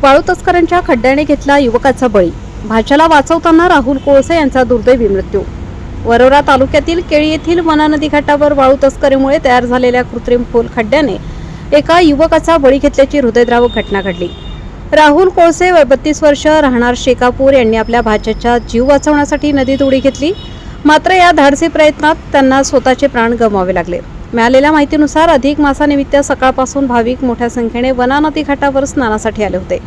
वाळू तस्करांच्या खड्ड्याने घेतला युवकाचा बळी. भाच्याला वाचवताना राहुल कोळसे यांचा दुर्दैवी मृत्यू. वरोरा तालुक्यातील केळी येथील वना नदी घाटावर वाळू तस्करीमुळे तयार झालेल्या कृत्रिम खोल खड्ड्याने एका युवकाचा बळी घेतल्याची हृदयद्रावक घटना घडली. राहुल कोळसे वय 32 वर्ष राहणार शेकापूर यांनी आपल्या भाच्याचा जीव वाचवण्यासाठी नदीत उडी घेतली. मात्र या धाडसी प्रयत्नात त्यांना स्वतःचे प्राण गमवावे लागले. मिळालेल्या माहितीनुसार अधिक मासानिमित्त सकाळपासून भाविक मोठ्या संख्येने वना नदी घाटावर स्नानासाठी आले होते.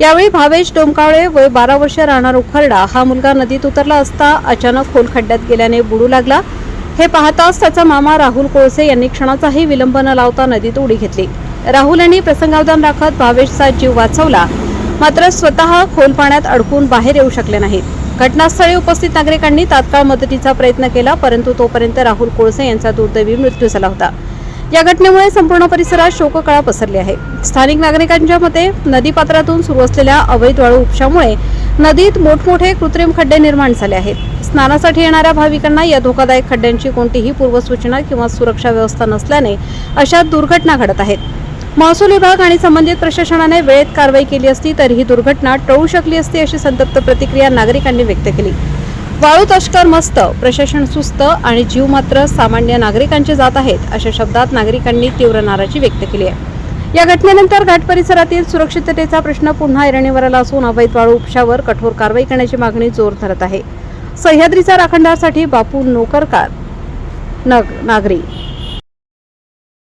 यावेळी भावेश डोमकावळे वय 12 वर्ष राहणार उखरडा हा मुलगा नदीत उतरला असता अचानक खोल खड्ड्यात गेल्याने बुडू लागला. हे पाहताच त्याचा मामा राहुल कोळसे यांनी क्षणाचाही विलंब न लावता नदीत उडी घेतली. राहुल यांनी प्रसंगावधान राखत भावेशचा जीव वाचवला, मात्र स्वतः खोल पाण्यात अडकून बाहेर येऊ शकले नाहीत. घटनास्थळी उपस्थित नागरिकांनी तात्काळ मदतीचा प्रयत्न केला, परंतु तोपर्यंत राहुल कोळसे यांचा दुर्दैवी मृत्यू झाला होता. या घटनेमुळे संपूर्ण परिसरात शोककळा पसरली आहे. स्थानिक नागरिकांच्या मते नदीपात्रातून सुरू असलेल्या अवैध वाळू उपशामुळे नदीत मोठमोठे कृत्रिम खड्डे निर्माण झाले आहेत. स्नानासाठी येणाऱ्या भाविकांना या धोकादायक खड्ड्यांची कोणतीही पूर्वसूचना किंवा सुरक्षा व्यवस्था नसल्याने अशा दुर्घटना घडत आहेत. महसूल विभाग आणि संबंधित प्रशासनाने वेळेत कारवाई केली असती तर ही दुर्घटना टळू शकली असती, अशी संतप्त प्रतिक्रिया नागरिकांनी व्यक्त केली. वाळू तस्कर मस्त, प्रशासन सुस्त आणि जीव मात्र सामान्य नागरिकांचे जात आहेत, अशा शब्दात नागरिकांनी तीव्र नाराजी व्यक्त केली आहे. या घटनेनंतर घाट परिसरातील सुरक्षिततेचा प्रश्न पुन्हा ऐरणीवर आला असून अवैध वाळू उपशावर कठोर कारवाई करण्याची मागणी जोर धरत आहे. सह्याद्रीचा राखणदारसाठी बापू नोकरकार, नागरी.